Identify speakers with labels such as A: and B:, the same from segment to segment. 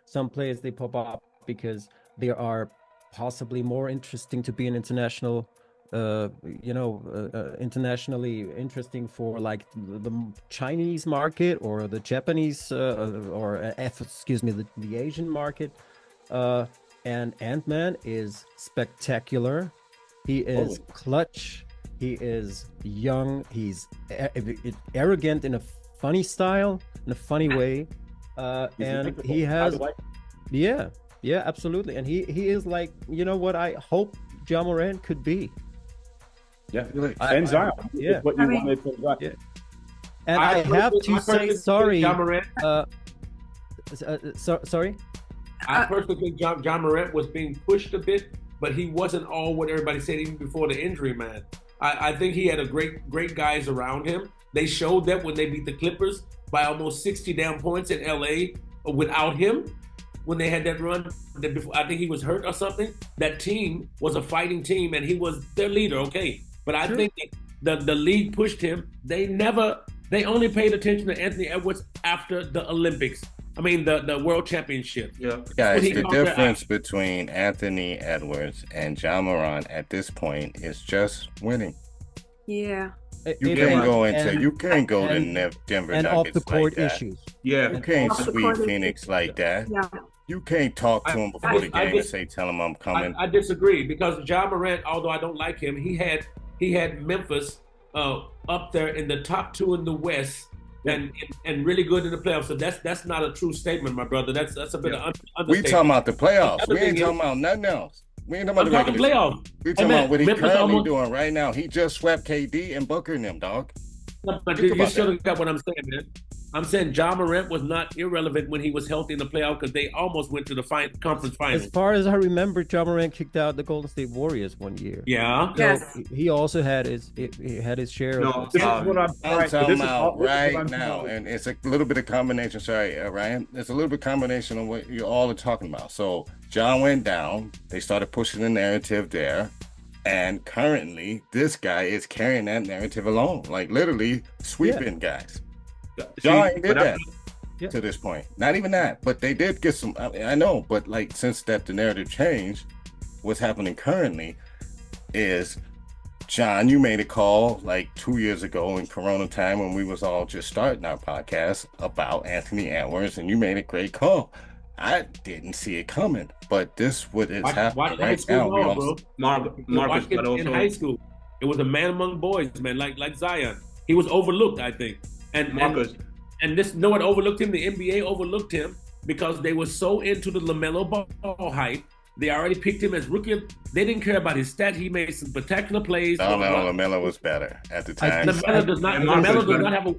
A: Some players they pop up because they are possibly more interesting to be an international, internationally interesting for like the Chinese market or the Japanese excuse me, the Asian market. Uh, and Ant-Man is spectacular. He is
B: Totally.
A: clutch. He is young. He's arrogant in a funny style, in a funny way.
B: He's
A: And
B: likable.
A: he
B: By the
A: has,
B: way,
A: yeah, yeah, absolutely. And he is like, you know what I hope Ja Morant could be.
B: yeah, and Zion is
A: Yeah,
B: what
C: I
B: you
C: mean,
B: wanted from Zion.
A: yeah. And I have to say
D: think Ja
A: sorry.
D: Morant,
A: Uh, Sorry.
D: I personally think John Morant was being pushed a bit, but he wasn't all what everybody said even before the injury, man. I think he had a great guys around him. They showed that when they beat the Clippers by almost 60 damn points in LA without him, when they had that run. I think he was hurt or something. That team was a fighting team, and he was their leader. Okay, but I think the league pushed him. They only paid attention to Anthony Edwards after the Olympics. I mean the World Championship.
E: Yeah.
D: When
F: Guys,
D: he
F: the
D: caught their
F: difference
D: eye.
F: between Anthony Edwards and Ja Morant at this point is just winning.
C: yeah.
F: You
A: It
F: can't
A: is.
F: go into you can't go to
A: and-
F: Denver
A: and off
F: Nuggets
A: the court
F: like that.
A: issues.
E: Yeah.
F: You can't
C: Off the
F: sweep
C: court
F: Phoenix like that.
C: Yeah.
F: You can't talk to him before the
D: I
F: game and
D: just-
F: say, "Tell him I'm coming."
D: I disagree because Ja Morant, although I don't like him, he had Memphis up there in the top two in the West and really good in the playoffs. So that's not a true statement, my brother. That's a bit of
F: We
D: understatement.
F: talking about the playoffs.
D: The
F: We
D: other
F: ain't
D: thing
F: talking about nothing else. We ain't talking
D: I'm
F: about the
D: talking
F: regular
D: playoffs.
F: We
D: Hey,
F: talking
D: man,
F: about what he
D: Memphis
F: currently
D: almost-
F: doing right now. He just swept KD and Booker and them, dog.
D: But
F: Think
D: you
F: about
D: still
F: that.
D: got what I'm saying, man. I'm saying Ja Morant was not irrelevant when he was healthy in the playoff because they almost went to the conference
A: As
D: finals.
A: far as I remember, Ja Morant kicked out the Golden State Warriors one year.
D: Yeah.
A: So
C: Yes.
A: he also had he had his share
E: No,
A: of
B: This is what I'm
F: I'm talking
B: this is
F: about
B: what
F: right
B: I'm
F: now,
B: talking
F: and it's a little bit of combination. Sorry, Ryan. It's a little bit combination of what you all are talking about. So John went down. They started pushing the narrative there, and currently this guy is carrying that narrative alone, like literally sweeping guys. John ain't did that
A: Yeah.
F: to this point. Not even that, but they did get some. I know, but like since that the narrative changed, what's happening currently is John, you made a call like 2 years ago in Corona time when we was all just starting our podcast about Anthony Edwards, and you made a great call. I didn't see it coming, but this what is
D: Watch
F: happening
D: high
F: right
D: school
F: now. We
D: ball,
F: all,
D: bro.
E: Marcus,
D: Watch
E: but
D: in high
E: also
D: school. It was a man among boys, man, like Zion. He was overlooked, I think.
E: Marcus.
D: And this no one overlooked him. The NBA overlooked him because they were so into the LaMelo Ball hype. They already picked him as rookie. They didn't care about his stat. He made some spectacular plays.
F: no, LaMelo was better at the time.
D: LaMelo does not.
E: And Marcus,
D: LaMelo does
E: but-
D: not have a.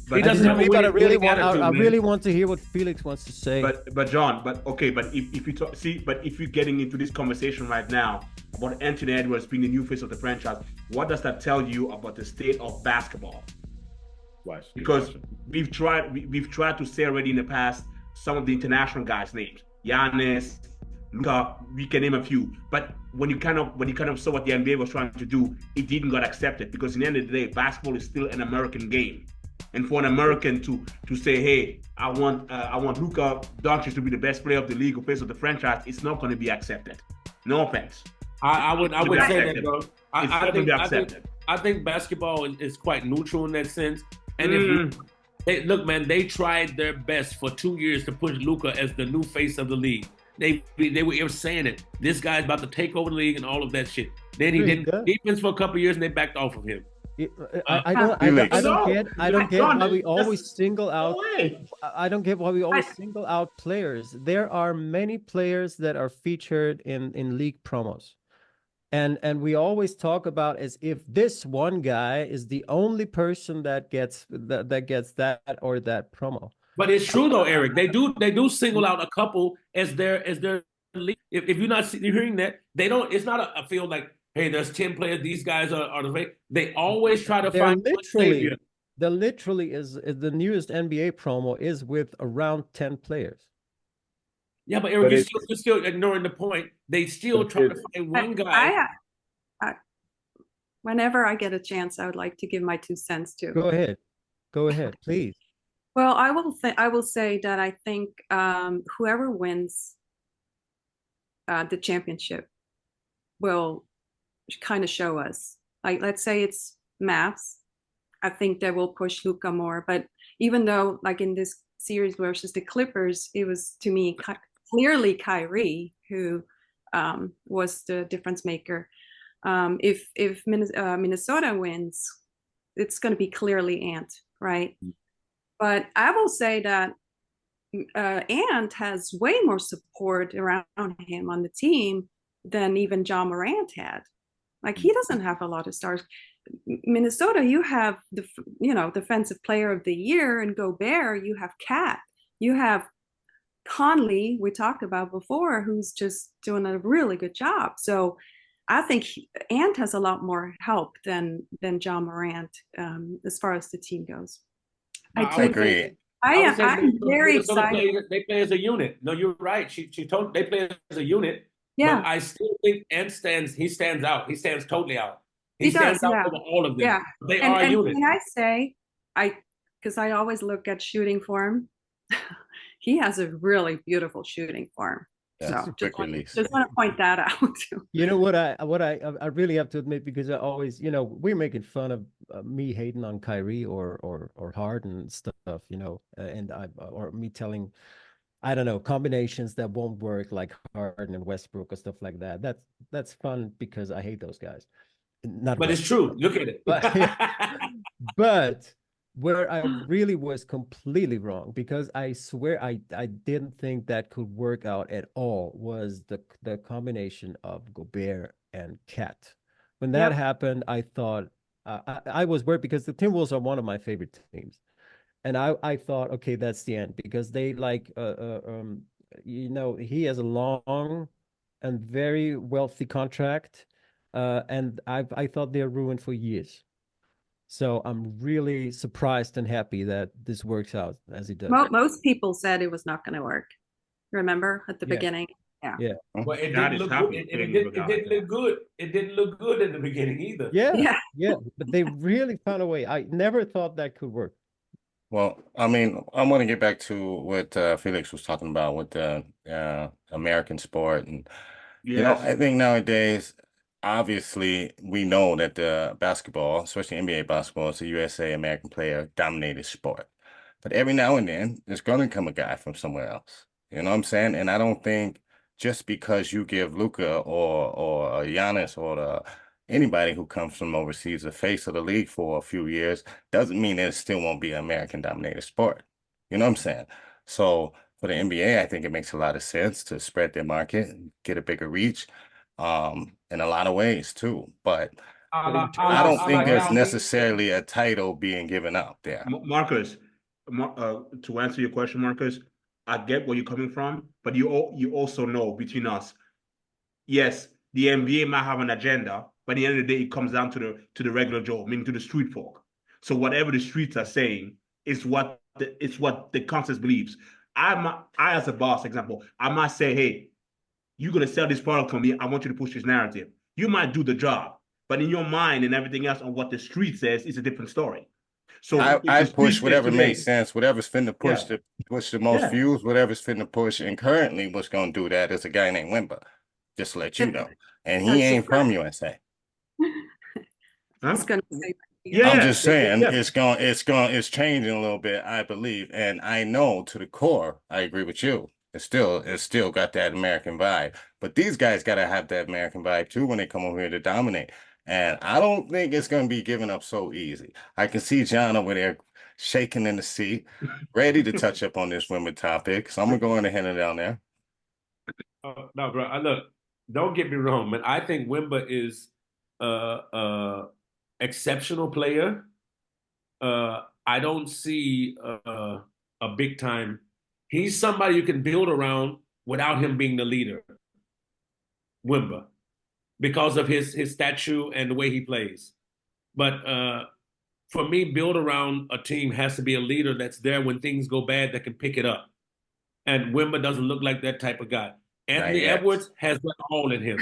E: but
D: He doesn't have a
A: But I really
D: winning
A: want
D: attitude,
A: I
D: man.
A: really want to hear what Felix wants to say.
E: But John, but okay, but if you talk, see, but if you're getting into this conversation right now about Anthony Edwards being the new face of the franchise, what does that tell you about the state of basketball?
B: about.
E: Because we've tried to say already in the past some of the international guys' names, Giannis, Luka, we can name a few. But when you kind of saw what the NBA was trying to do, it didn't get accepted because in the end of the day, basketball is still an American game. And for an American to say, hey, I want Luka Doncic to be the best player of the league or face of the franchise, it's not going to be accepted. No offense.
D: I would say that,
E: accepted.
D: bro.
E: It's not going to be accepted.
D: I think basketball is quite neutral in that sense. And if look, man, they tried their best for 2 years to push Luka as the new face of the league. They were saying it. This guy's about to take over the league and all of that shit. Then he
A: Pretty
D: did
A: good.
D: defense for a couple of years and they backed off of him.
A: I don't get
E: John,
A: why we
E: that's-
A: always single out.
E: No way.
A: I don't get why we always single out players. There are many players that are featured in league promos. And we always talk about as if this one guy is the only person that gets that or that promo.
D: But it's true though, Eric. They do single out a couple as their league. If you're not hearing that, they don't. It's not a field like, hey, there's 10 players. These guys are the way. They always try to
A: They're
D: find one savior.
A: literally is the newest NBA promo is with around 10 players.
D: Yeah, but Eric,
B: But
D: you're still ignoring the point. They still try to find one guy.
C: Whenever I get a chance, I would like to give my 2 cents too.
A: Go ahead, please.
C: Well, I will say that I think whoever wins the championship will kind of show us. Like, let's say it's Mavs. I think they will push Luka more. But even though, like in this series versus the Clippers, it was to me clearly Kyrie who was the difference maker. If Minnesota wins, it's going to be clearly Ant, right? But I will say that Ant has way more support around him on the team than even Ja Morant had. Like, he doesn't have a lot of stars. Minnesota, you have the defensive player of the year, and Gobert, you have Cat, you have Conley, we talked about before, who's just doing a really good job. So I think Ant has a lot more help than Ja Morant as far as the team goes.
F: I agree.
C: I'm very excited.
D: They play as a unit. No, you're right. She told they play as a unit.
C: Yeah,
D: but I still think Ant stands out. He stands totally out.
C: he
D: stands
C: does.
D: out
C: Yeah,
D: over all of them.
C: yeah.
D: They are a
C: And
D: unit.
C: can I say, because I always look at shooting form, he has a really beautiful shooting form.
F: Yes,
C: So
F: quick release.
C: just want to point that out.
A: You know what I really have to admit, because I always, we're making fun of me hating on Kyrie or Harden and stuff, and or me telling, I don't know, combinations that won't work like Harden and Westbrook or stuff like that. That's fun because I hate those guys. Not
D: But it's true. Look at it.
A: But where I really was completely wrong, because I swear I didn't think that could work out at all, was the combination of Gobert and Cat. When that happened, I thought I was worried, because the Timberwolves are one of my favorite teams, and I thought, okay, that's the end, because they like he has a long and very wealthy contract, and I thought they're ruined for years. So I'm really surprised and happy that this works out as it does.
C: Most people said it was not going to work. Remember at the beginning? Yeah.
A: Yeah.
D: Well, it didn't look good. It didn't look good. It didn't look good in the beginning either.
A: Yeah. But they really found a way. I never thought that could work.
F: Well, I mean, I want to get back to what Felix was talking about with the American sport. And, I think nowadays, obviously, we know that the basketball, especially NBA basketball, is a USA American player dominated sport. But every now and then, there's going to come a guy from somewhere else. You know what I'm saying? And I don't think just because you give Luka or Giannis or anybody who comes from overseas the face of the league for a few years doesn't mean that it still won't be an American dominated sport. You know what I'm saying? So for the NBA, I think it makes a lot of sense to spread their market and get a bigger reach. In a lot of ways too, but I don't think there's necessarily a title being given up there.
E: Marcus, to answer your question, Marcus, I get where you're coming from, but you also know, between us, yes, the NBA might have an agenda, but at the end of the day, it comes down to the regular Joe, meaning to the street folk. So whatever the streets are saying is what the consensus believes. I as a boss, example, I might say, hey, you're going to sell this product for me. I want you to push this narrative. You might do the job, but in your mind and everything else on what the street says is a different story. So
F: I push whatever makes sense, whatever's finna push the most views, whatever's finna push. And currently what's going to do that is a guy named Wemba, just to let you know. And he ain't from USA.
C: Huh?
F: I'm just saying it's changing a little bit, I believe. And I know to the core, I agree with you. It's still got that American vibe, but these guys got to have that American vibe too when they come over here to dominate. And I don't think it's going to be given up so easy. I can see John over there shaking in the seat, ready to touch up on this women topic. So I'm going to go ahead and down there.
D: No, bro. Look, don't get me wrong, man. I think Wemba is exceptional player. I don't see a big time. He's somebody you can build around without him being the leader, Wemba, because of his stature and the way he plays. But for me, build around a team has to be a leader that's there when things go bad that can pick it up. And Wemba doesn't look like that type of guy. Anthony Edwards has that all in him.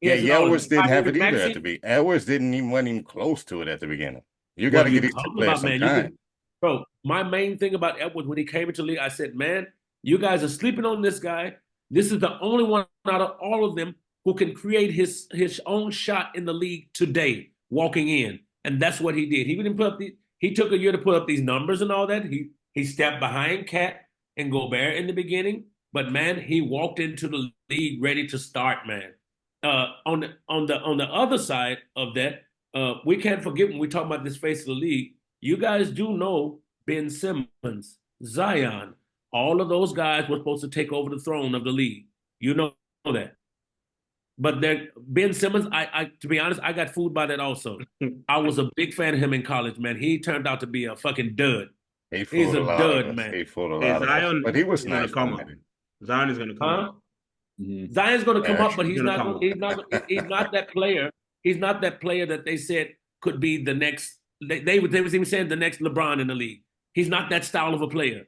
F: Edwards didn't have it either at the beginning. Edwards wasn't even close to it at the beginning. You got to get these two players some time.
D: Bro, my main thing about Edwards when he came into the league, I said, man, you guys are sleeping on this guy. This is the only one out of all of them who can create his own shot in the league today, walking in. And that's what he did. He didn't put up he took a year to put up these numbers and all that. He stepped behind Cat and Gobert in the beginning, but man, he walked into the league ready to start, man. On the other side of that, we can't forget when we talk about this face of the league. You guys do know Ben Simmons, Zion, all of those guys were supposed to take over the throne of the league. You know that. But Ben Simmons, I to be honest, I got fooled by that also. I was a big fan of him in college, man. He turned out to be a fucking dud. He's a dud, man.
F: He fooled a lot of us. But he was nice.
E: Zion is going to come up.
D: Mm-hmm. Zion's going to come up, but he's not. He's not that player. He's not that player that they said could be the next. They was even saying the next LeBron in the league. He's not that style of a player.